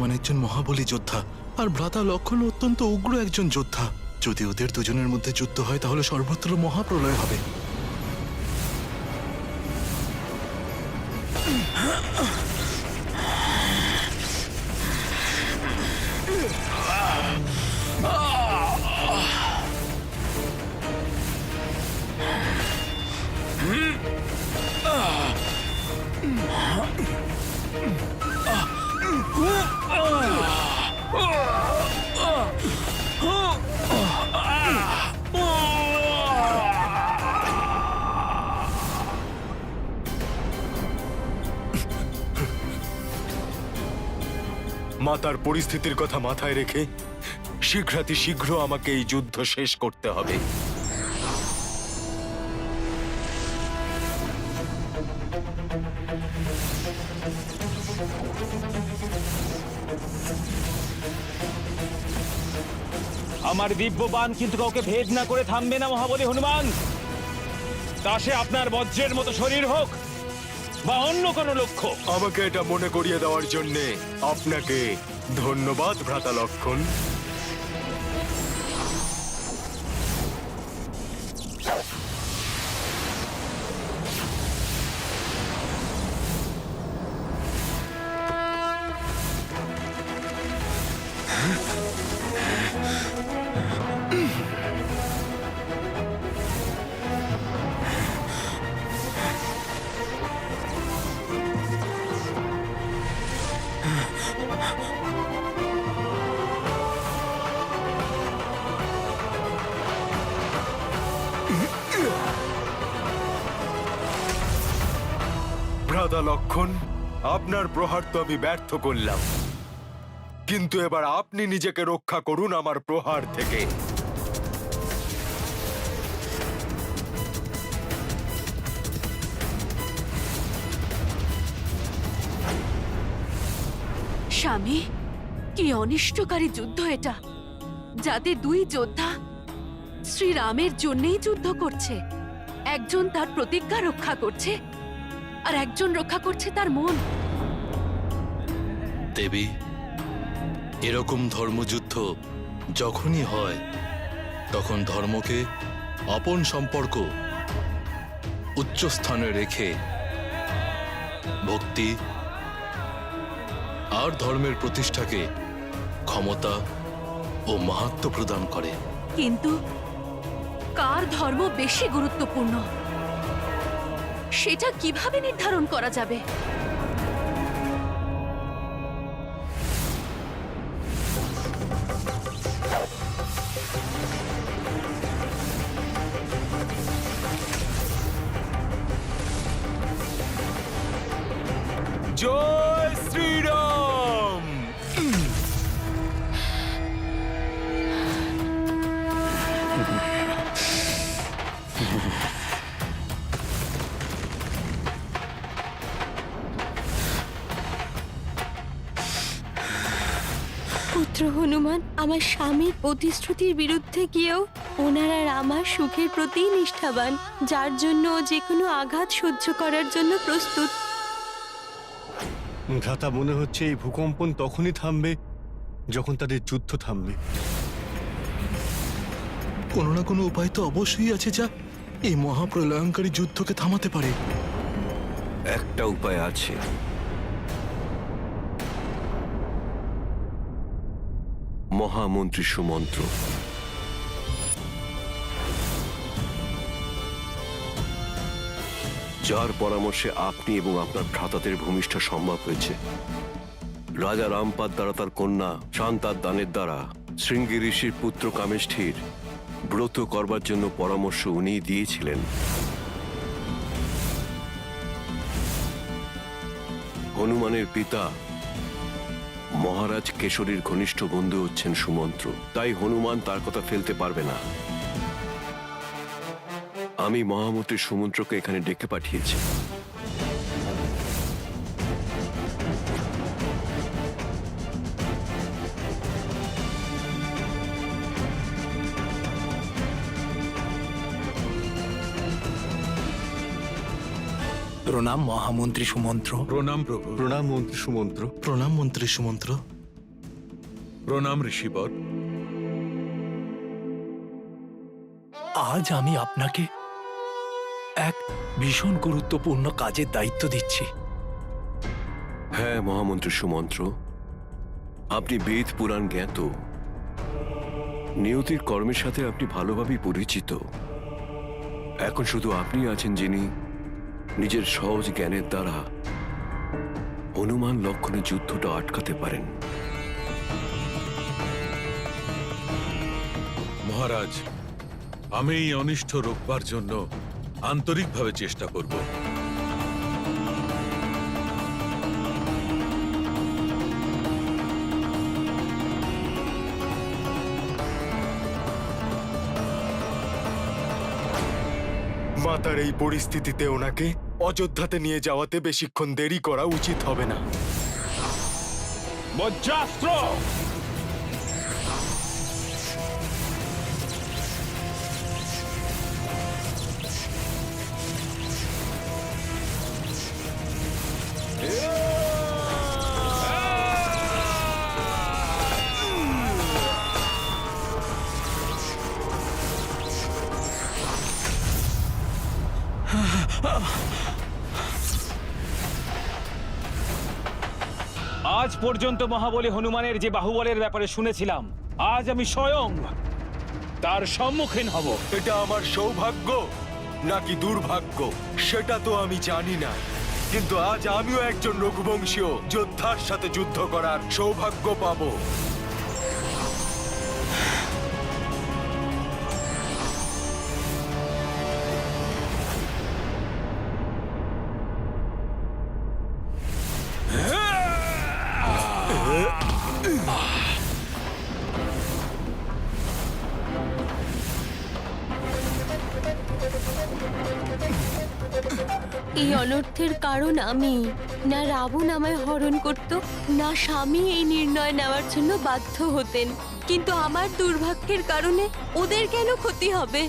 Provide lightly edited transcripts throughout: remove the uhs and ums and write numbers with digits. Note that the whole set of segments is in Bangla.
হনুমান একজন মহাবলী যোদ্ধা, আর ভ্রাতা লক্ষণ অত্যন্ত উগ্র একজন যোদ্ধা। যদি ওদের দুজনের মধ্যে যুদ্ধ হয় তাহলে সর্বত্র মহাপ্রলয় হবে। মাতার পরিস্থিতির কথা মাথায় রেখে শীঘ্র আমাকে এই যুদ্ধ শেষ করতে হবে। আমার দিব্য বাণ কিন্তু কাউকে ভেদ না করে থামবে না মহাবলী হনুমান। তা সে আপনার বজ্রের মতো শরীর হোক বা অন্য কোনো লক্ষ্য। আমাকে এটা মনে করিয়ে দেওয়ার জন্য আপনাকে ধন্যবাদ ভ্রাতা লক্ষণ। ভ্রাতা লক্ষণ, আপনার প্রহার তো আমি ব্যর্থ করলাম, কিন্তু এবার আপনি নিজেকে রক্ষা করুন আমার প্রহার থেকে। স্বামী, কি অনিষ্টকারী যুদ্ধ এটা! যাতে দুই যোদ্ধা শ্রীরামের জন্যই যুদ্ধ করছে। একজন তার প্রতিজ্ঞা রক্ষা করছে আর একজন রক্ষা করছে তার মন। দেবী, এরকম ধর্মযুদ্ধ যখনই হয় তখন ধর্মকে আপন সম্পর্ক উচ্চ স্থানে রেখে ভক্তি আর ধর্মের প্রতিষ্ঠাকে ক্ষমতা ও মাহাত্ম্য প্রদান করে। কিন্তু কার ধর্ম বেশি গুরুত্বপূর্ণ সেটা কিভাবে নির্ধারণ করা যাবে? জয় শ্রীরাম। পুত্র হনুমান, আমার স্বামীর প্রতিশ্রুতির বিরুদ্ধে গিয়েও ওনার আর আমার সুখের প্রতি নিষ্ঠাবান, যার জন্য ও যে কোনো আঘাত সহ্য করার জন্য প্রস্তুত। ভ্রাতা, মনে হচ্ছে এই ভূকম্পন তখনই থামবে যখন তাদের যুদ্ধ থামবে। কোনো না কোনো উপায় তো অবশ্যই আছে যা এই মহাপ্রলয়ঙ্কারী যুদ্ধকে থামাতে পারে। একটা উপায় আছে। মহামন্ত্রী সুমন্ত্র। যার পরামর্শে আপনি এবং আপনার ভ্রাতাদের ভূমিষ্ঠ সম্ভব হয়েছে। রাজা রামপাদ দ্বারা তার কন্যা শান্তার দানের দ্বারা শৃঙ্গী ঋষির পুত্র কামেষ্ঠির ব্রত করবার জন্য পরামর্শ উনি দিয়েছিলেন। হনুমানের পিতা মহারাজ কেশরীর ঘনিষ্ঠ বন্ধু হচ্ছেন সুমন্ত্র, তাই হনুমান তার কথা ফেলতে পারবে না। আমি মহামন্ত্রী সুমন্ত্রকে এখানে ডেকে পাঠিয়েছি। প্রণাম মহামন্ত্রী সুমন্ত্র। প্রণাম প্রভু। প্রণাম মন্ত্রী সুমন্ত্র। প্রণাম মন্ত্রী সুমন্ত্র। প্রণাম ঋষিবর। আজ আমি আপনাকে এক ভীষণ গুরুত্বপূর্ণ কাজের দায়িত্ব দিচ্ছি। হ্যাঁ মহামন্ত্রী সুমন্ত্র, আপনি বেদ পুরাণ জ্ঞাত, নিয়তির কর্মের সাথে আপনি ভালোভাবেই পরিচিত। এখন শুধু আপনি আছেন যিনি নিজের সহজ জ্ঞানের দ্বারা হনুমান লক্ষণের যুদ্ধটা আটকাতে পারেন। মহারাজ, আমি এই অনিষ্ট রোখবার জন্য আন্তরিকভাবে চেষ্টা করব। মাতার এই পরিস্থিতিতে ওনাকে অযোধ্যাতে নিয়ে যাওয়াতে বেশিক্ষণ দেরি করা উচিত হবে না। বজ্রাস্ত্র! আজ পর্যন্ত মহাবলী হনুমানের যে বাহুবলের ব্যাপারে শুনেছিলাম, আজ আমি স্বয়ং তার সম্মুখীন হব। এটা আমার সৌভাগ্য নাকি দুর্ভাগ্য সেটা তো আমি জানি না, কিন্তু আজ আমিও একজন রঘুবংশীয় যোদ্ধার সাথে যুদ্ধ করার সৌভাগ্য পাবো। এই অনর্থের কারণ আমি। না রাবণ আমায় হরণ করত, না স্বামী এই নির্ণয় নেওয়ার জন্য বাধ্য হতেন। কিন্তু আমার দুর্ভাগ্যের কারণে ওদের কেন ক্ষতি হবে?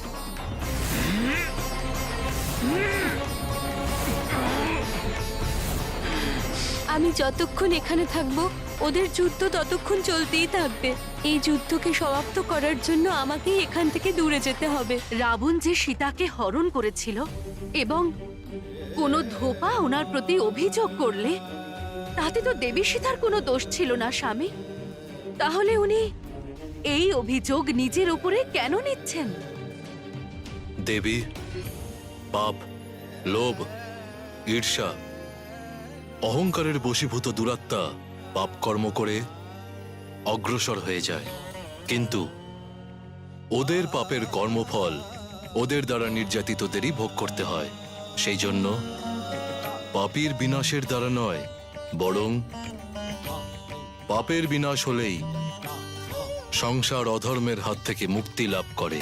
আমি যতক্ষণ এখানে থাকবো ওদের যুদ্ধ ততক্ষণ চলতেই থাকবে। এই যুদ্ধকে সমাপ্ত করার জন্য আমাকেই এখান থেকে দূরে যেতে হবে। রাবণ যে সীতাকে হরণ করেছিল এবং কোনো ধোপা ওনার প্রতি অভিযোগ করলে তাতে তো দেবী সীতার কোনো দোষ ছিল না স্বামী। তাহলে উনি এই অভিযোগ নিজের উপরে কেন নিচ্ছেন? দেবী, পাপ, লোভ, ঈর্ষা, অহংকারের বশীভূত দুরাত্মা পাপ কর্ম করে অগ্রসর হয়ে যায়, কিন্তু ওদের পাপের কর্মফল ওদের দ্বারা নির্যাতিতদেরই ভোগ করতে হয়। সেই জন্য পাপীর বিনাশের দ্বারা নয়, বরং পাপের বিনাশ হলেই সংসার অধর্মের হাত থেকে মুক্তি লাভ করে।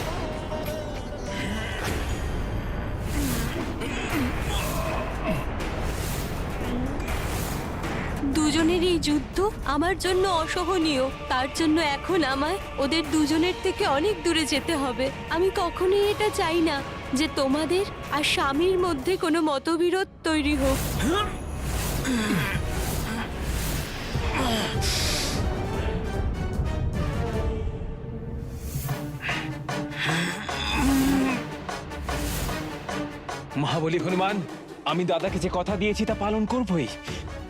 দুজনের এই যুদ্ধ আমার জন্য অসহনীয়। তার জন্য এখন আমায় ওদের দুজনের থেকে অনেক দূরে যেতে হবে। আমি কখনোই এটা চাই না যে তোমাদের আর স্বামীর মধ্যে কোনো মতবিরোধ তৈরি হোক। মহাবলী হনুমান, আমি দাদাকে যে কথা দিয়েছি তা পালন করবই।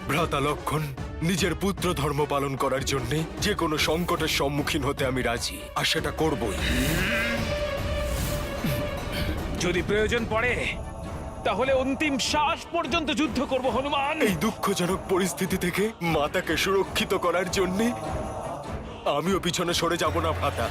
ভ্রাতা লক্ষণ, নিজের পুত্র ধর্ম পালন করার জন্য যে কোনো সংকটের সম্মুখীন হতে আমি রাজি, আর সেটা করবই। যদি প্রয়োজন পড়ে তাহলে অন্তিম শ্বাস পর্যন্ত যুদ্ধ করব হনুমান। এই দুঃখজনক পরিস্থিতি থেকে মাতাকে সুরক্ষিত করার জন্য আমিও পিছনে সরে যাব না ভ্রাতা।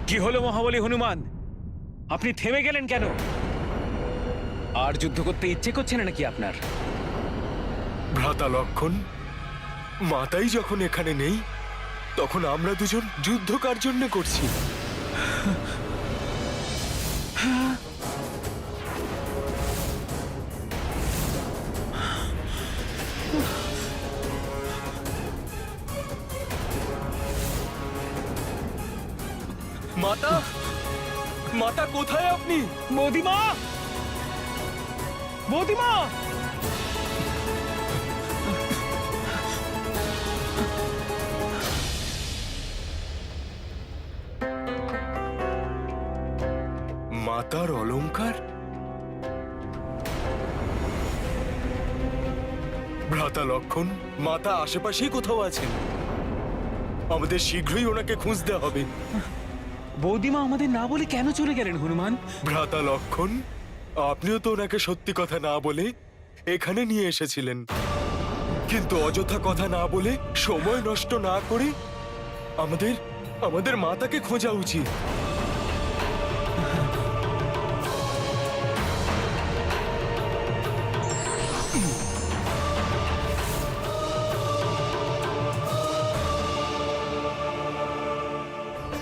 কি হলো মহাবলী হনুমান, আপনি থেমে গেলেন কেন? আর যুদ্ধ করতে ইচ্ছে করছে না নাকি আপনার? ভ্রাতা লক্ষণ, মাতাই যখন এখানে নেই তখন আমরা দুজন যুদ্ধ কার জন্য করছি? মাতা, মাতা কোথায় আপনি? বৌদিমা, বৌদিমা! মাতার অলংকার? ভ্রাতা লক্ষণ, মাতা আশেপাশেই কোথাও আছেন। আমাদের শীঘ্রই ওনাকে খুঁজতে হবে। বৌদিমা আমাদের না বলে কেন চলে গেলেন হনুমান? ভ্রাতা লক্ষণ, আপনিও তো ওনাকে সত্যি কথা না বলে এখানে নিয়ে এসেছিলেন, কিন্তু অযথা কথা না বলে, সময় নষ্ট না করে আমাদের মাতাকে খোঁজা উচিত।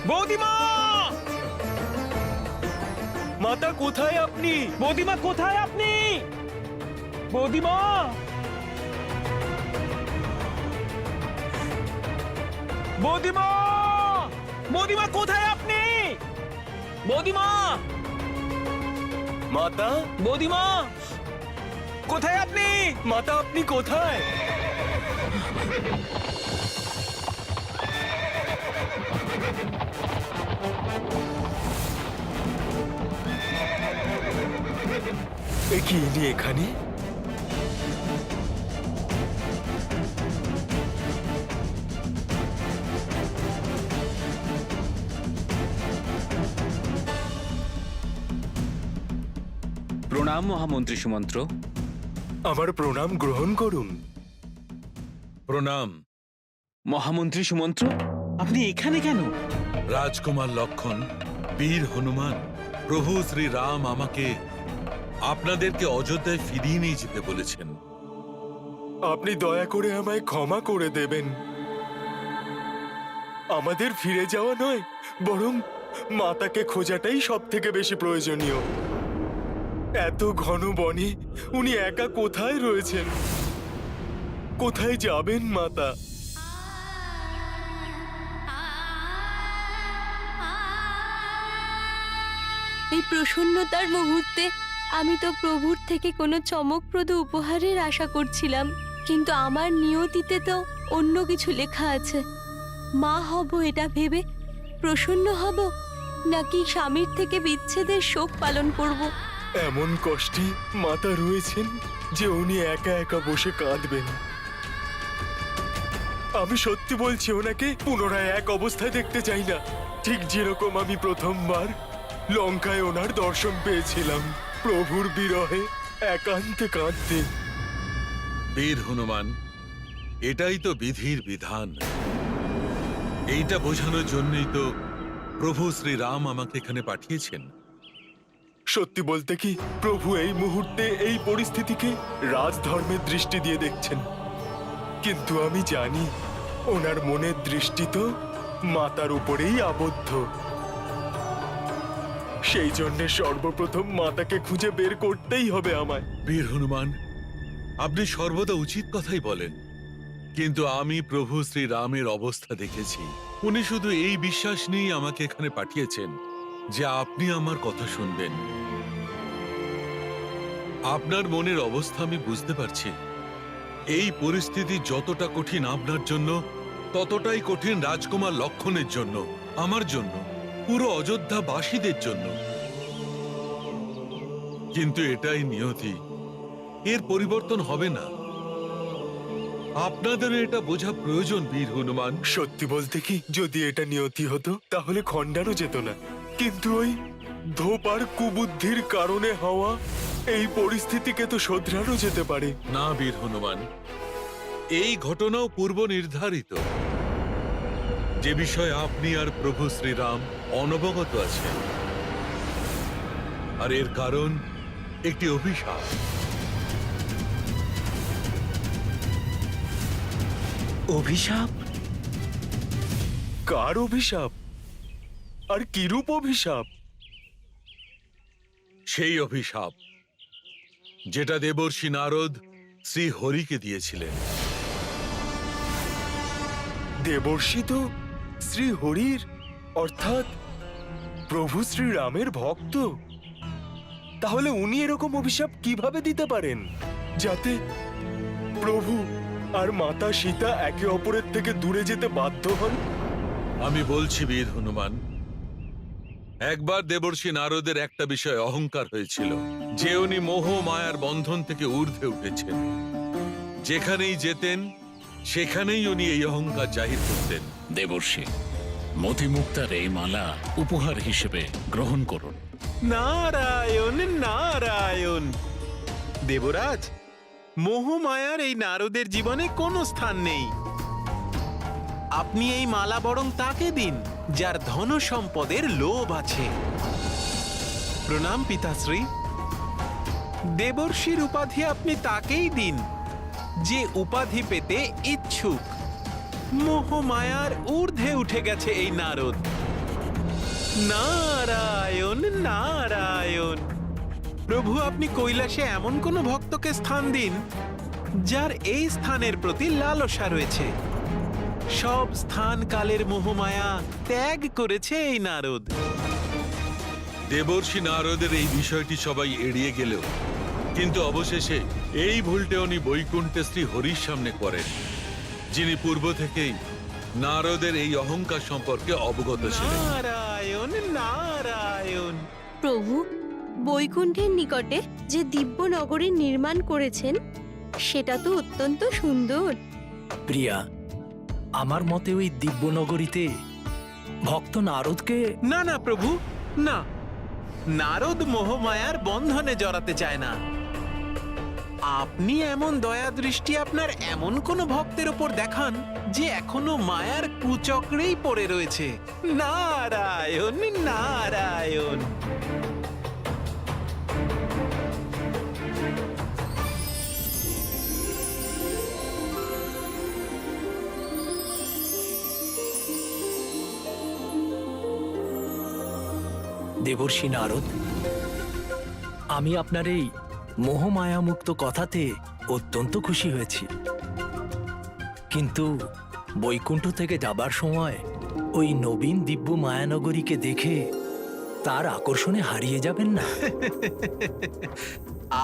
বৌদিমা! মাতা কোথায় আপনি? বৌদিমা কোথায় আপনি? বৌদিমা! বৌদিমা! বৌদিমা কোথায় আপনি? বৌদিমা! মাতা, বৌদিমা! কোথায় আপনি? মাতা আপনি কোথায়? এ কি ইনি এখানে? প্রণাম মহামন্ত্রী সুমন্ত্র। আমার প্রণাম গ্রহণ করুন। প্রণাম। মহামন্ত্রী সুমন্ত্র, আপনি এখানে কেন? রাজকুমার লক্ষণ, বীর হনুমান, প্রভু শ্রী রাম আমাকে আপনাদেরকে অযোধ্যায় ফিরিয়ে নিয়ে যেতে বলেছেন। আপনি দয়া করে আমায় ক্ষমা করে দেবেন। আমাদের ফিরে যাওয়া নয়, বরং মাতাকে খোঁজাটাই সব থেকে বেশি প্রয়োজনীয়। এত ঘন বনে উনি একা কোথায় রয়েছেন? কোথায় যাবেন মাতা? এই প্রসন্নতার মুহূর্তে আমি তো প্রভুর থেকে কোনো চমকপ্রদ উপহারের আশা করছিলাম, কিন্তু আমার নিয়তিতে তো অন্য কিছু লেখা আছে। মা হব এটা ভেবে প্রসন্ন হব, নাকি স্বামীর থেকে বিচ্ছেদের শোক পালন করব? এমন কষ্টে মাতা রয়েছেন যে উনি একা একা বসে কাঁদবেন। আমি সত্যি বলছি, ওনাকে পুনরায় এক অবস্থায় দেখতে চাই না, ঠিক যেরকম আমি প্রথমবার লঙ্কায় ওনার দর্শন পেয়েছিলাম, প্রভুর বিরহে একান্তে কাঁদতে। বীর হনুমান, এটাই তো বিধির বিধান। এইটা বোঝানোর জন্যই তো প্রভু শ্রী রাম আমাকে এখানে পাঠিয়েছেন। সত্যি বলতে কি, প্রভু এই মুহূর্তে এই পরিস্থিতিকে রাজধর্মের দৃষ্টি দিয়ে দেখছেন, কিন্তু আমি জানি ওনার মনের দৃষ্টি তো মাতার উপরেই আবদ্ধ। সেই জন্য সর্বপ্রথম মাতাকে খুঁজে বের করতেই হবে আমায়। বীর হনুমান, আপনি সর্বদা উচিত কথাই বলেন, কিন্তু আমি প্রভু শ্রী রামের অবস্থা দেখেছি। উনি শুধু এই বিশ্বাস নিয়েই আমাকে এখানে পাঠিয়েছেন যে আপনি আমার কথা শুনবেন। আপনার মনের অবস্থা আমি বুঝতে পারছি। এই পরিস্থিতি যতটা কঠিন আপনার জন্য, ততটাই কঠিন রাজকুমার লক্ষণের জন্য, আমার জন্য, পুরো অযোধ্যাবাসীদের জন্য। কিন্তু এটাই নিয়তি, এর পরিবর্তন হবে না। আপনাদের এটা বোঝা প্রয়োজন বীর হনুমান। সত্যি বলতে কি, যদি এটা নিয়তি হতো তাহলে খণ্ডানো যেত না, কিন্তু ওই ধোপার কুবুদ্ধির কারণে হওয়া এই পরিস্থিতিকে তো শোধরানো যেতে পারে। না বীর হনুমান, এই ঘটনাও পূর্ব নির্ধারিত, যে বিষয়ে আপনি আর প্রভু শ্রীরাম অনবগত আছেন। আর এর কারণ একটি অভিশাপ। অভিশাপ? কার অভিশাপ? আর কিরূপ অভিশাপ? সেই অভিশাপ যেটা দেবর্ষি নারদ শ্রী হরিকে দিয়েছিলেন। দেবর্ষি তো শ্রী হরির অর্থাৎ প্রভু শ্রীরামের ভক্ত। তাহলে উনি এরকম অভিশাপ কিভাবে দিতে পারেন যাতে প্রভু আর মাতা সীতা একে অপরের থেকে দূরে যেতে বাধ্য হন? আমি বলছি বীর হনুমান, একবার দেবর্ষি নারদের একটা বিষয়ে অহংকার হয়েছিল যে উনি মোহ মায়ার বন্ধন থেকে ঊর্ধ্বে উঠেছেন। যেখানেই যেতেন সেখানেই উনি এই অহংকার জাহির করতেন। দেবর্ষি, মতিমুক্তার এই মালা উপহার হিসেবে গ্রহণ করুন। নারায়ণ নারায়ণ। দেবরাজ, মোহমায়ার এই নারদের জীবনে কোনো স্থান নেই। আপনি এই মালা বরং তাকে দিন যার ধন সম্পদের লোভ আছে। প্রণাম পিতাশ্রী। দেবর্ষির উপাধি আপনি তাকেই দিন যে উপাধি পেতে ইচ্ছুক। মোহমায়ার ঊর্ধ্বে উঠে গেছে এই নারদ। নারায়ণ নারায়ণ। প্রভু, আপনি কৈলাসে এমন কোন ভক্তকে স্থান দিন যার এই স্থানের প্রতি লালসা রয়েছে। সব স্থান কালের মোহমায়া ত্যাগ করেছে এই নারদ। দেবর্ষি নারদের এই বিষয়টি সবাই এড়িয়ে গেলেও কিন্তু অবশেষে এই ভুলটা উনি বৈকুণ্ঠে শ্রী হরির সামনে করেন, যিনি পূর্ব থেকেই নারদের এই অহংকার সম্পর্কে অবগত ছিলেন। নারায়ণ নারায়ণ। প্রভু, বৈকুণ্ঠের নিকটে যে দিব্য নগরী নির্মাণ করেছেন সেটা তো অত্যন্ত সুন্দর। প্রিয়া, আমার মতে ওই দিব্যনগরীতে ভক্ত নারদকে না না প্রভু, না। নারদ মোহমায়ার বন্ধনে জড়াতে চায় না। আপনি এমন দয়া দৃষ্টি আপনার এমন কোন ভক্তের উপর দেখান যে এখনো মায়ার কুচক্রেই পড়ে রয়েছে। নারায়ণ নারায়ণ। দেবর্ষি নারদ, আমি আপনার এই মোহমায়ামুক্ত কথাতে অত্যন্ত খুশি হয়েছি, কিন্তু বৈকুণ্ঠ থেকে যাবার সময় ওই নবীন দিব্য মায়ানগরীকে দেখে তার আকর্ষণে হারিয়ে যাবেন না?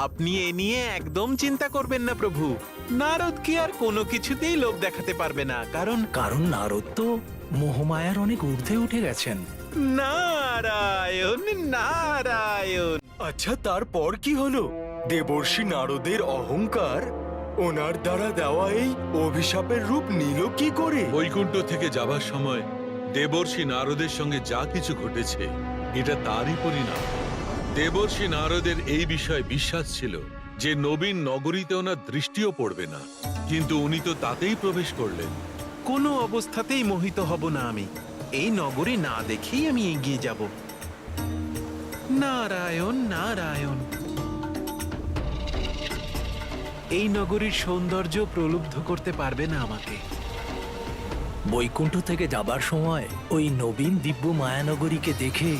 আপনি এ নিয়ে একদম চিন্তা করবেন না প্রভু। নারদ কি আর কোনো কিছুতেই লোভ দেখাতে পারবে না, কারণ নারদ তো মোহমায়ার অনেক ঊর্ধ্বে উঠে গেছেন। নারায়ণ নারায়ণ। আচ্ছা, তারপর কি হলো? দেবর্ষি নারদের অহংকার ওনার দ্বারা দেওয়া এই অভিশাপের রূপ নিল কি করে? বৈকুণ্ঠ থেকে যাবার সময় দেবর্ষি নারদের সঙ্গে যা কিছু ঘটেছে এটা তারই পরিণাম। দেবর্ষি নারদের এই বিষয়ে বিশ্বাস ছিল যে নবীন নগরীতে ওনার দৃষ্টিও পড়বে না, কিন্তু উনি তো তাতেই প্রবেশ করলেন। কোনো অবস্থাতেই মোহিত হব না আমি। এই নগরী না দেখেই আমি এগিয়ে যাব। নারায়ণ নারায়ণ। এই নগরীর সৌন্দর্য প্রলুব্ধ করতে পারবে না আমাকে। বৈকুণ্ঠ থেকে যাবার সময় ওই নবীন দিব্য মায়ানগরীকে দেখে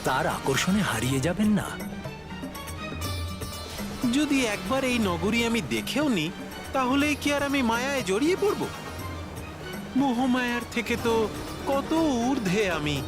তার আকর্ষণে হারিয়ে যাবেন না? যদি একবার এই নগরী আমি দেখেও নি, তাহলে কি আর আমি মায়ায় জড়িয়ে পড়ব? মোহমায়ার থেকে তো কত ঊর্ধ্বে আমি।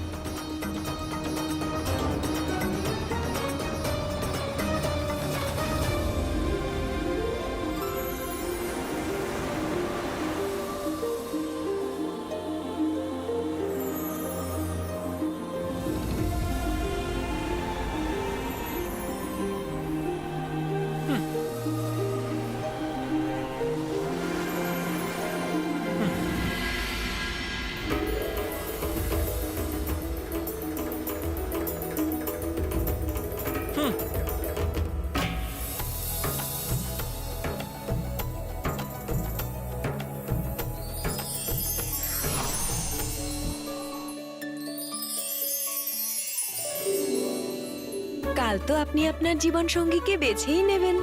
কাল তো আপনি আপনার জীবন সঙ্গীকে বেছেই নেবেন।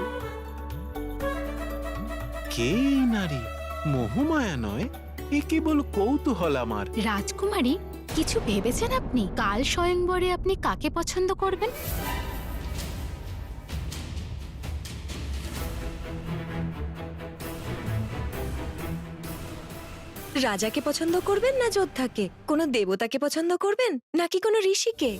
কে এই নারী? মোহমায়া নয়? এ কেবল কৌতূহল আমার। রাজকুমারী, কিছু ভেবেছেন আপনি? কাল স্বয়ংবরে আপনি কাকে পছন্দ করবেন? রাজাকে পছন্দ করবেন না যোদ্ধাকে? কোনো দেবতাকে পছন্দ করবেন নাকি কোনো ঋষিকে?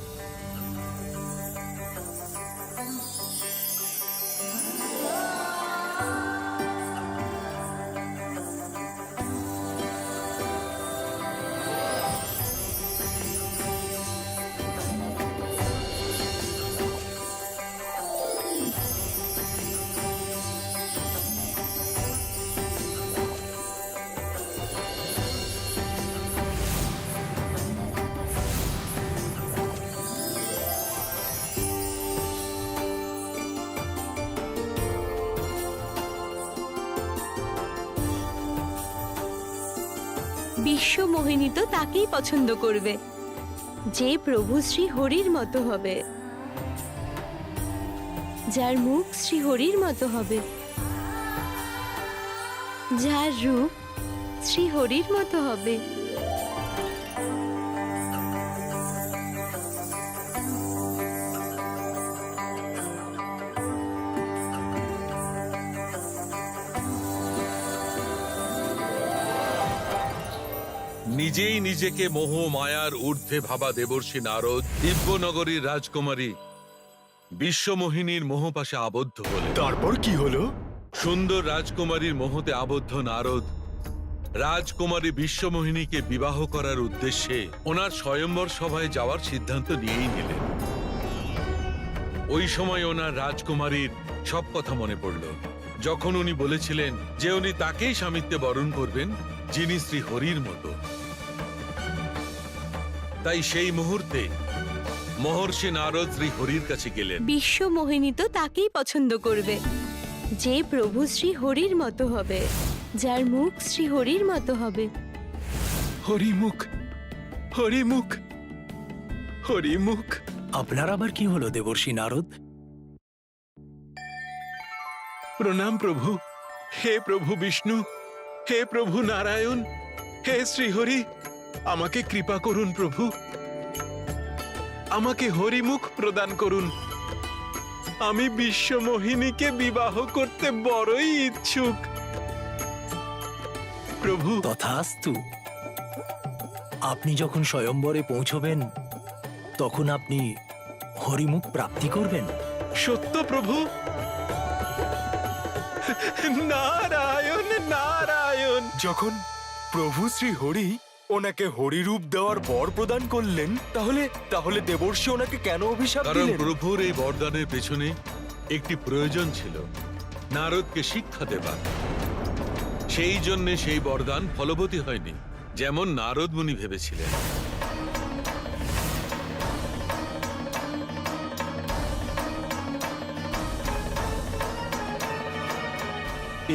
বিশ্বমোহিনী তো তাকেই পছন্দ করবে যে প্রভু শ্রী হরির মতো হবে, যার মুখ শ্রী হরির মতো হবে, যার রূপ শ্রী হরির মতো হবে। নিজেই নিজেকে মোহ মায়ার ঊর্ধ্বে ভাবা দেবর্ষী নারদ দিব্যনগরীর রাজকুমারী বিশ্বমোহিনীর মোহপাশে আবদ্ধ হলেন। তারপর কি হলো? সুন্দর রাজকুমারীর মোহতে আবদ্ধ নারদ রাজকুমারী বিশ্বমোহিনীকে বিবাহ করার উদ্দেশ্যে ওনার স্বয়ম্বর সভায় যাওয়ার সিদ্ধান্ত নিয়েই নিলেন। ওই সময় ওনার রাজকুমারীর সব কথা মনে পড়ল, যখন উনি বলেছিলেন যে উনি তাকেই স্বামিত্বে বরণ করবেন যিনি শ্রী হরির মতো। তাই সেই মুহূর্তে মহর্ষি নারদ শ্রী হরির কাছে গেলেন। বিশ্বমোহিনী তো তাকেই পছন্দ করবে যে প্রভু শ্রী হরির মতো হবে, যার মুখ শ্রী হরির মতো হবে। হরিমুখ, হরিমুখ, হরিমুখ। আপনার আবার কি হলো দেবর্ষী নারদ? প্রণাম প্রভু। হে প্রভু বিষ্ণু, হে প্রভু নারায়ণ, হে শ্রীহরি, আমাকে কৃপা করুন প্রভু, আমাকে হরিমুখ প্রদান করুন। আমি বিশ্বমোহিনীকে বিবাহ করতে বড়ই ইচ্ছুক প্রভু। তথাস্তু। আপনি যখন স্বয়ম্বরে পৌঁছবেন তখন আপনি হরিমুখ প্রাপ্তি করবেন। সত্য প্রভু। নারায়ণ নারায়ণ। যখন প্রভু শ্রী হরি ওনাকে হরিরূপ দেওয়ার বর প্রদান করলেন, তাহলে দেবর্ষি ওনাকে কেন অভিশাপ কারণ দিলেন? প্রভুর এই বরদানের পেছনে একটি প্রয়োজন ছিল, নারদকে শিক্ষা দেবার। সেই জন্যে সেই বরদান ফলবতী হয়নি যেমন নারদ মুনি ভেবেছিলেন।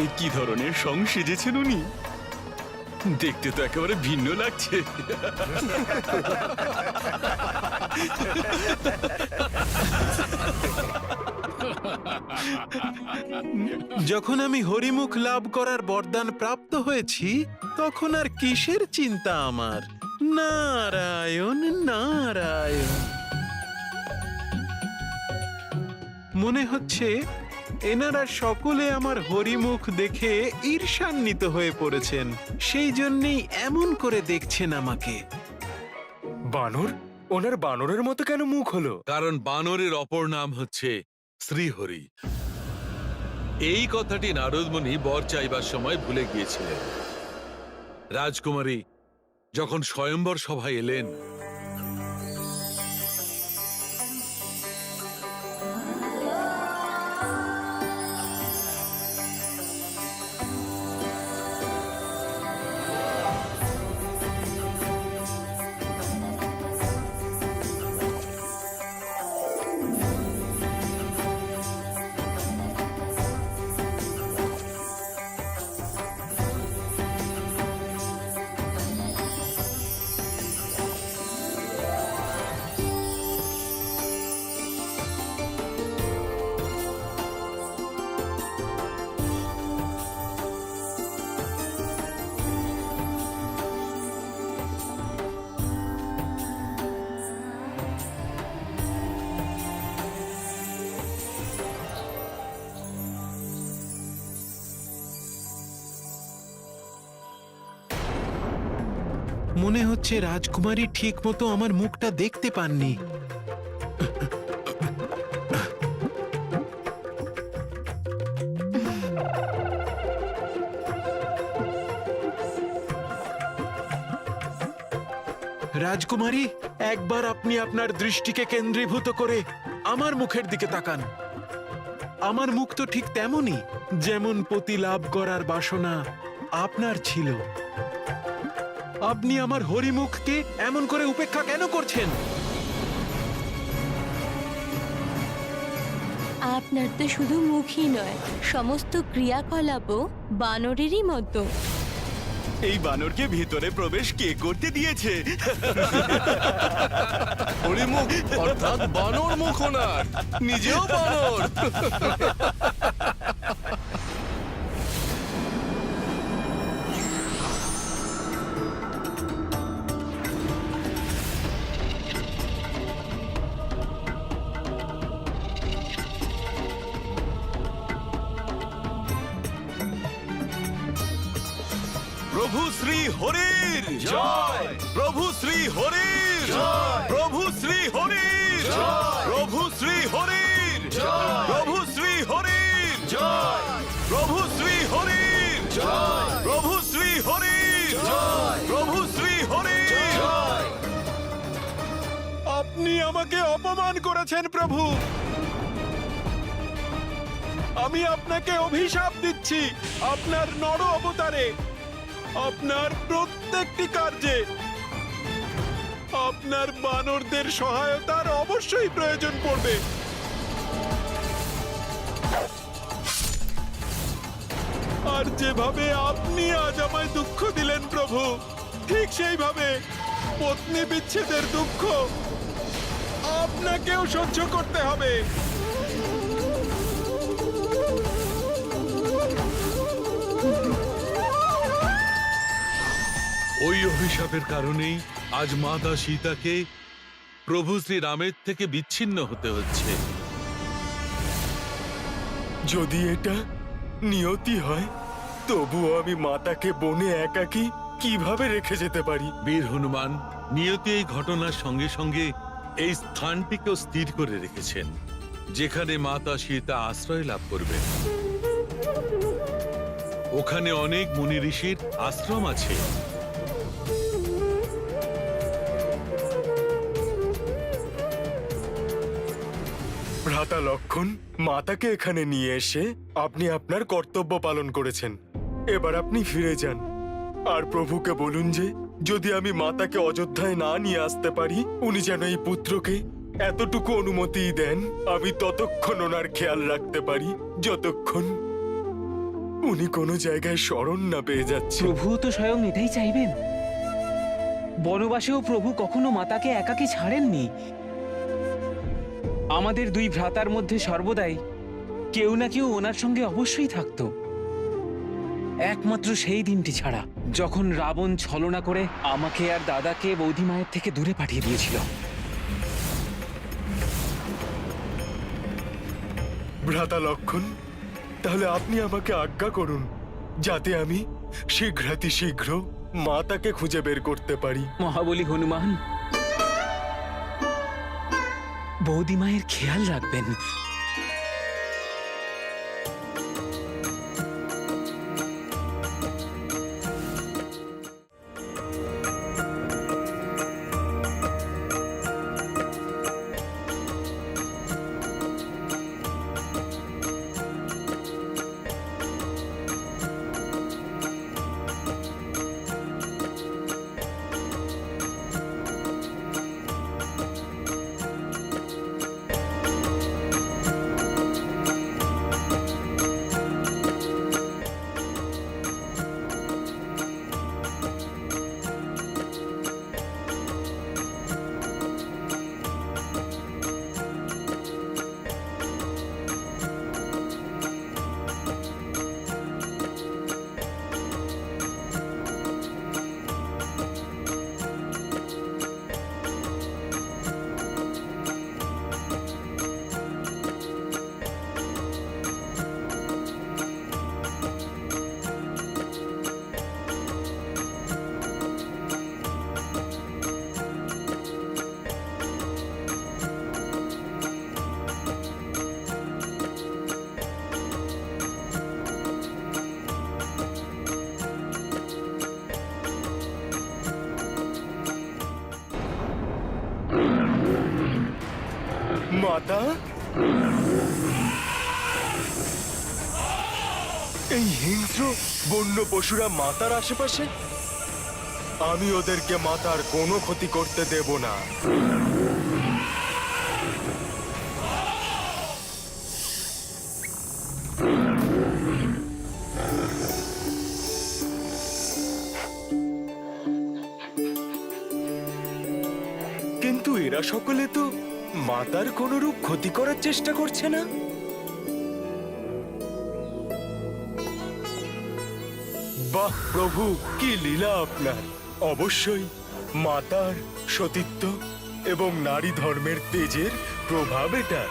এ কি ধরনের সং সেজেছেন উনি? দেখতে তো একেবারে ভিন্ন লাগছে। যখন আমি হরিমুখ লাভ করার বরদান প্রাপ্ত হয়েছি তখন আর কিসের চিন্তা আমার? নারায়ণ নারায়ণ। মনে হচ্ছে এনারা সকলে আমার হরিমুখ দেখে ঈর্ষান্বিত হয়ে পড়েছেন, সেই জন্যেই এমন করে দেখছেন আমাকে। বানর? ওনার বানরের মতো কেন মুখ হলো? কারণ বানরের অপর নাম হচ্ছে শ্রীহরি। এই কথাটি নারদমুনি বর চাইবার সময় ভুলে গিয়েছিলেন। রাজকুমারী যখন স্বয়ম্বর সভায় এলেন মনে হচ্ছে রাজকুমারী ঠিক মতো আমার মুখটা দেখতে পাননি। রাজকুমারী, একবার আপনি আপনার দৃষ্টিকে কেন্দ্রীভূত করে আমার মুখের দিকে তাকান। আমার মুখ তো ঠিক তেমনই, যেমন পতি লাভ করার বাসনা আপনার ছিল। আপনি আমার হরিমুখকে এমন করে উপেক্ষা কেন করছেন? আপনার তো শুধু মুখই নয়, সমস্ত ক্রিয়াকলাপও বানরেরই মতো। এই বানরকে ভিতরে প্রবেশ কে করতে দিয়েছে? হরিমুখ অর্থাৎ বানর মুখ ওনার, নিজেও বানর। প্রভু শ্রী হরির জয়, প্রভু শ্রী হরির জয়, প্রভু শ্রী হরির জয়, প্রভু শ্রী হরির জয়, প্রভু শ্রী হরির জয়, প্রভু শ্রী হরির জয়, প্রভু শ্রী হরির জয়, প্রভু শ্রী হরির জয়। আপনি আমাকে অপমান করেছেন প্রভু। আমি আপনাকে অভিশাপ দিচ্ছি, আপনার নর অবতারে, আপনার প্রত্যেকটি কার্যে আপনার বানরদের সহায়তার অবশ্যই প্রয়োজন পড়বে। আর যেভাবে আপনি আজ আমায় দুঃখ দিলেন প্রভু, ঠিক সেইভাবে পত্নী বিচ্ছেদের দুঃখ আপনাকেও সহ্য করতে হবে। ওই অভিশাপের কারণেই আজ মাতা সীতাকে প্রভু শ্রীরামের থেকে বিচ্ছিন্ন হতে হচ্ছে। যদি এটা নিয়তি হয়, তবুও আমি মাতাকে বনে একাকী কিভাবে রেখে যেতে পারি? বীর হনুমান নিয়তি এই ঘটনার সঙ্গে সঙ্গে এই স্থানটিকেও স্থির করে রেখেছেন, যেখানে মাতা সীতা আশ্রয় লাভ করবে। ওখানে অনেক মুনি ঋষির আশ্রম আছে। ভ্রাতা লক্ষণ, মাতাকে এখানে নিয়ে এসে আপনি আপনার কর্তব্য পালন করেছেন। এবার আপনি ফিরে যান আর প্রভুকে বলুন যে যদি আমি মাতাকে অযোধ্যায় না নিয়ে আসতে পারি, উনি যেন এই পুত্রকে এতটুকু অনুমতি দেন, আমি ততক্ষণ ওনার খেয়াল রাখতে পারি যতক্ষণ উনি কোনো জায়গায় শরণ না পেয়ে যাচ্ছে। প্রভু তো স্বয়ং এটাই চাইবেন। বনবাসেও প্রভু কখনো মাতাকে একাকী ছাড়েননি। আমাদের দুই ভ্রাতার মধ্যে সর্বদাই কেউ না কেউ ওনার সঙ্গে অবশ্যই থাকতো, একমাত্র সেই দিনটি ছাড়া যখন রাবণ ছলনা করে আমাকে আর দাদাকে বৌদি মায়ের থেকে দূরে পাঠিয়ে দিয়েছিল। ভ্রাতা লক্ষণ, তাহলে আপনি আমাকে আজ্ঞা করুন যাতে আমি শীঘ্র মাতাকে খুঁজে বের করতে পারি। মহাবলী হনুমান, বৌদি মায়ের খেয়াল রাখবেন। মাতা, এই হিংস্র বন্য পশুরা মাতার আশেপাশে, আমি ওদেরকে মাতার কোনো ক্ষতি করতে দেব না। কিন্তু এরা সকলে তো মাতার কোনরূপ ক্ষতি করার চেষ্টা করছে না। বাহ প্রভু, কি লীলা আপনার! অবশ্যই মাতার সতীত্ব এবং নারী ধর্মের তেজের প্রভাব এটা,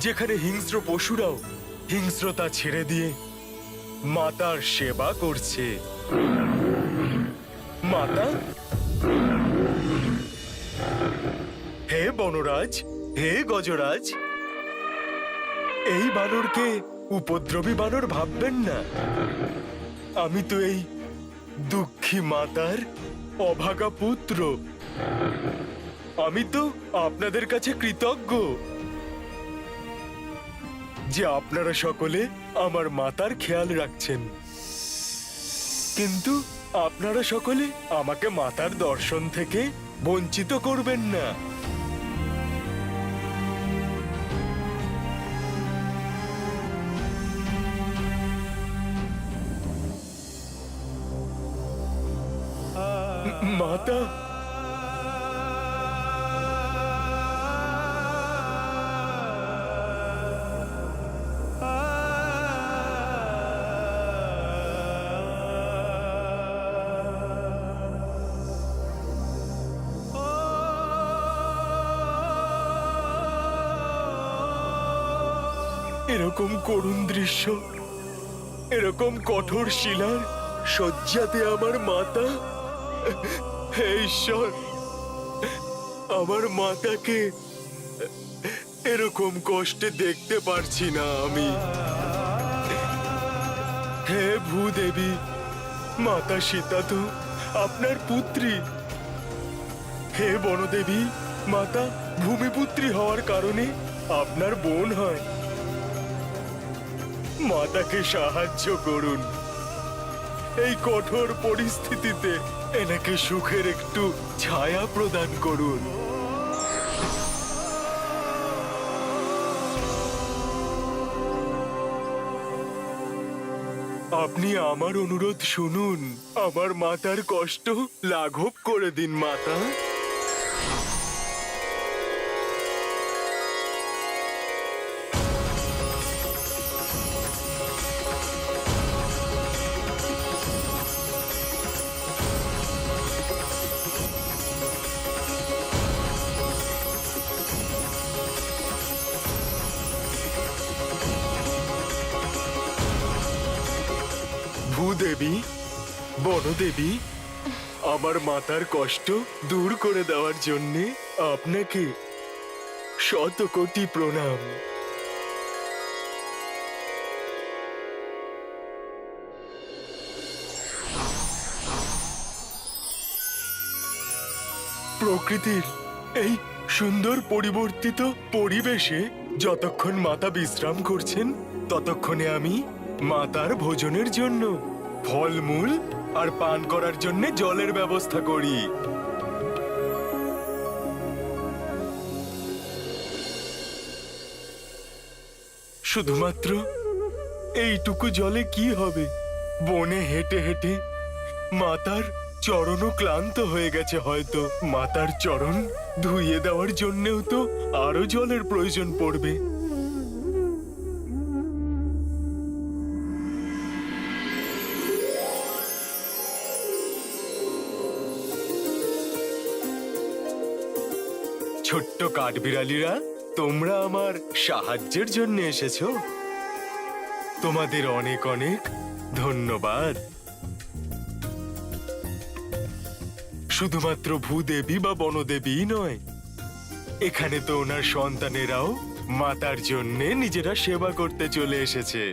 যেখানে হিংস্র পশুরাও হিংস্রতা ছেড়ে দিয়ে মাতার সেবা করছে। মাতা, হে বনরাজ, হে গজরাজ, এই বানরকে উপদ্রবী বানর ভাববেন না। আমি তো এই দুঃখী মাতার অভাগা পুত্র। আমি তো আপনাদের কাছে কৃতজ্ঞ যে আপনারা সকলে আমার মাতার খেয়াল রাখছেন, কিন্তু আপনারা সকলে আমাকে মাতার দর্শন থেকে বঞ্চিত করবেন না। মাতা, এরকম করুণ দৃশ্য, এরকম কঠোর শিলার শয্যাতে আমার মাতা, হে ঈশ্বর, আমার মাতাকে এরকম কষ্টে দেখতে পারছি না আমি। হে ভূদেবী, মাতা সীতা তো আপনার পুত্রী। হে বনদেবী, মাতা ভূমিপুত্রী হওয়ার কারণে আপনার বোন হয়। মাতাকে সাহায্য করুন, এই কঠোর পরিস্থিতিতে এনাকে সুখের একটু ছায়া প্রদান করুন। আপনি আমার অনুরোধ শুনুন, আমার মাতার কষ্ট লাঘব করে দিন মাতা। ভূদেবী, বনদেবী, আমার মাতার কষ্ট দূর করে দেওয়ার জন্যে আপনাকে শত কোটি প্রণাম। প্রকৃতির এই সুন্দর পরিবর্তিত পরিবেশে যতক্ষণ মাতা বিশ্রাম করছেন, ততক্ষণে আমি মাতার ভোজনের জন্য ফলমূল আর পান করার জন্য জলের ব্যবস্থা করি। শুধুমাত্র এইটুকু জলে কি হবে? বনে হেঁটে হেঁটে মাতার চরণও ক্লান্ত হয়ে গেছে হয়তো। মাতার চরণ ধুইয়ে দেওয়ার জন্যেও তো আরো জলের প্রয়োজন পড়বে। ছোট্ট কাঠবিড়ালিরা, তোমরা আমার সাহায্যের জন্য এসেছো। তোমাদের অনেক অনেক ধন্যবাদ। শুধুমাত্র ভূদেবী বা বনদেবী নয়, এখানে তো ওনার সন্তানেরাও মাতার জন্য নিজেরা সেবা করতে চলে এসেছে।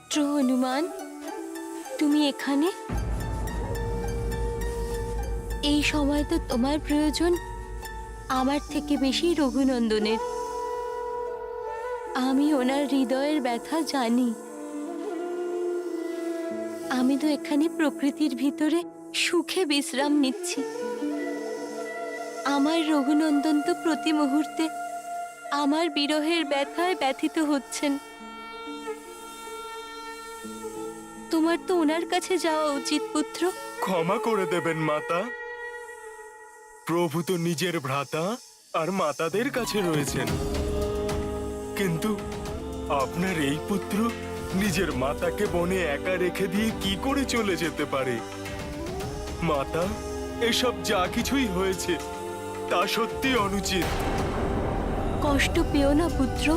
পুত্র হনুমান, তুমি এখানে? এই সময় তো তোমার প্রয়োজন আমার থেকে বেশি রঘুনন্দনের। আমি ওনার হৃদয়ের ব্যথা জানি। আমি তো এখানে প্রকৃতির ভিতরে সুখে বিশ্রাম নিচ্ছি। আমার রঘুনন্দন তো প্রতি মুহূর্তে আমার বিরহের ব্যথায় ব্যথিত হচ্ছেন। তোমার তো ওনার কাছে যাওয়া উচিত পুত্র। ক্ষমা করে দেবেন মাতা। প্রভু তো নিজের ভ্রাতা আর মাতাদের কাছে রয়েছেন, কিন্তু আপনার এই পুত্র নিজের মাতাকে বনে একা রেখে দিয়ে কি করে চলে যেতে পারে? মাতা, এসব যা কিছুই হয়েছে তা সত্যি অনুচিত। কষ্ট পেও না পুত্র।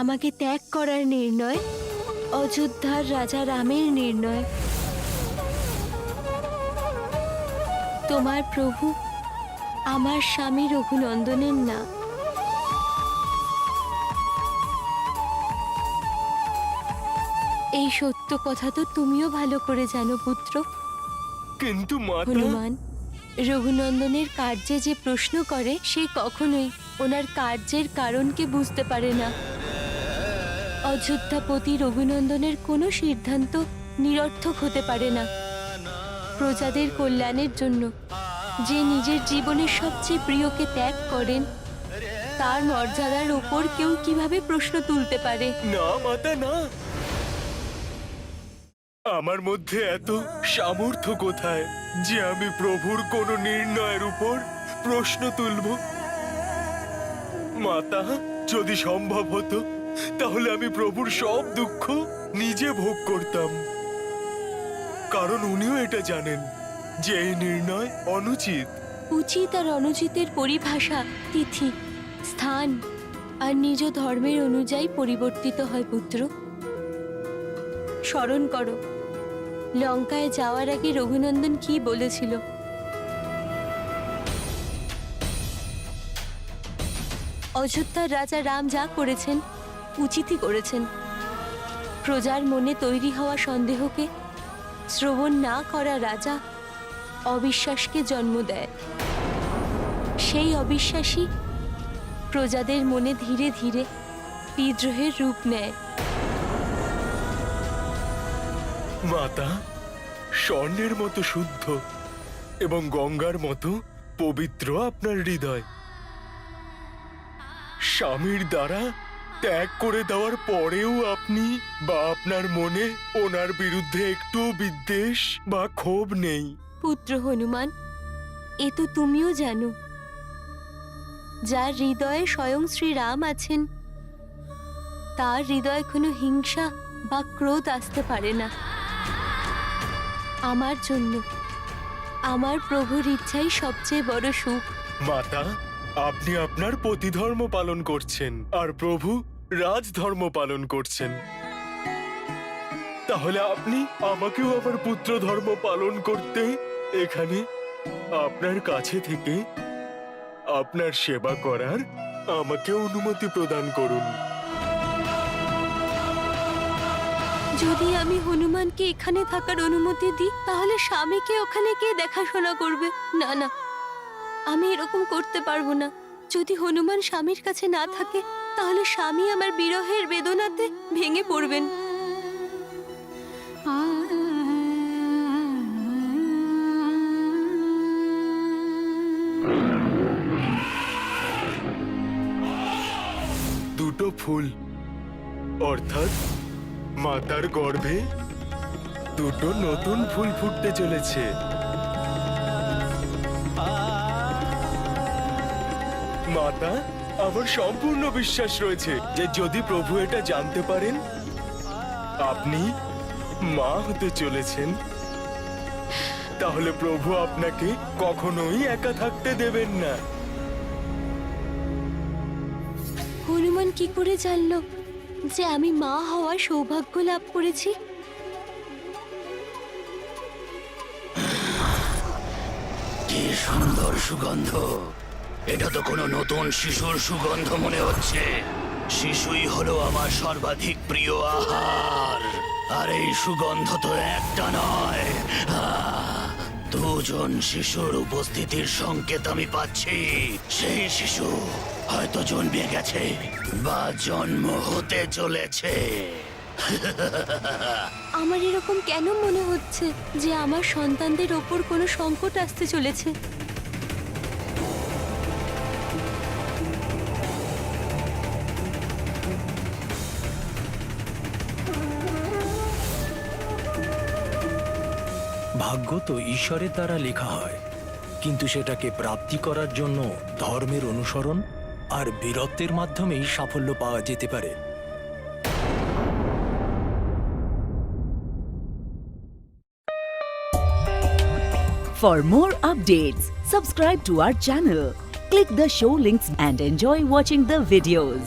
আমাকে ত্যাগ করার নির্ণয় অযোধ্যার রাজা রামের নির্ণয়। তোমার প্রভু আমার স্বামী রঘুনন্দনের না। এই সত্য কথা তো তুমিও ভালো করে জানো পুত্র। কিন্তু মাতা, হনুমান, রঘুনন্দনের কার্যে যে প্রশ্ন করে সে কখনোই ওনার কার্যের কারণকে বুঝতে পারে না। অযোধ্যাপতি রঘুনন্দনের কোনো সিদ্ধান্ত নিরর্থক হতে পারে না। প্রজাদের কল্যাণের জন্য যে নিজের জীবনের সবচেয়ে প্রিয়কে ত্যাগ করেন, তার মর্যাদার ওপর কেউ কিভাবে প্রশ্ন তুলতে পারে? না মাতা, না। আমার মধ্যে এত সামর্থ্য কোথায় যে আমি প্রভুর কোনো নির্ণয়ের উপর প্রশ্ন তুলব? মাতা, যদি সম্ভব হতো তাহলে আমি প্রভুর সব দুঃখ নিজে ভোগ করতাম, কারণ উনিও এটা জানেন যে এই নির্ণয় অনুচিত। উচিত আর অনুচিতের পরিভাষা তিথি, স্থান আর নিজ ধর্মের অনুযায়ী পরিবর্তিত হয় পুত্র। স্মরণ করো, লঙ্কায় যাওয়ার আগে রঘুনন্দন কি বলেছিল? অযোধ্যার রাজা রাম যা করেছেন উচিতই করেছেন। প্রজার মনে তৈরি হওয়া সন্দেহকে শ্রবণ না করা রাজা অবিশ্বাসকে জন্ম দেয়। সেই অবিশ্বাসী প্রজাদের মনে ধীরে ধীরে বিদ্রোহের রূপ নেয়। মাতা, স্বর্ণের মতো শুদ্ধ এবং গঙ্গার মতো পবিত্র আপনার হৃদয়। স্বামীর দ্বারা ত্যাগ করে দেওয়ার পরেও আপনি বা আপনার মনে ওনার বিরুদ্ধে একটু বিদ্বেষ বা ক্ষোভ নেই। পুত্র হনুমান, এ তো তুমিও জানো, যার হৃদয়ে স্বয়ং শ্রীরাম আছেন তার হৃদয়ে কোনো হিংসা বা ক্রোধ আসতে পারে না। আমার জন্য আমার প্রভুর ইচ্ছাই সবচেয়ে বড় সুখ। মাতা, আপনি আপনার পতিধর্ম পালন করছেন আর প্রভু রাজধর্ম পালন করছেন। তাহলে আপনি আমাকেও আমার পুত্র ধর্ম পালন করতে এখানে আপনার কাছে থেকে আপনার সেবা করার আমাকে অনুমতি প্রদান করুন। যদি আমি হনুমানকে এখানে থাকার অনুমতি দিই তাহলে স্বামীকে ওখানে কে দেখাশোনা করবে? না না, আমি এরকম করতে পারবো না। যদি হনুমান স্বামীর কাছে না থাকে তাহলে স্বামী আমার বিরহের বেদনাতে ভেঙে পড়বেন। দুটো ফুল, অর্থাৎ মাতার গর্ভে দুটো নতুন ফুল ফুটতে চলেছে। মাতা, আমার সম্পূর্ণ বিশ্বাস রয়েছে যে যদি প্রভু এটা জানতে পারেন আপনি মা হতে চলেছেন, তাহলে প্রভু আপনাকে কখনোই একা থাকতে দেবেন না। হনুমান কি করে জানলো যে আমি মা হওয়ার সৌভাগ্য লাভ করেছি? কি সুন্দর সুগন্ধ! এটা তো কোনো নতুন শিশুর সুগন্ধ মনে হচ্ছে। শিশুই হলো আমার সর্বাধিক প্রিয় আহার। আর এই সুগন্ধ তো একটা নয়, দুজন শিশুর উপস্থিতির সংকেত আমি পাচ্ছি। সেই শিশু হয়তো জন্মে গেছে বা জন্ম হতে চলেছে। আমার এরকম কেন মনে হচ্ছে যে আমার সন্তানদের ওপর কোনো সংকট আসতে চলেছে? ভাগ্য তো ঈশ্বরের দ্বারা লেখা হয়, কিন্তু সেটাকে প্রাপ্তি করার জন্য ধর্মের অনুসরণ আর বীরত্বের মাধ্যমেই সাফল্য পাওয়া যেতে পারে। For more updates, subscribe to our channel, click the show links and enjoy watching the videos.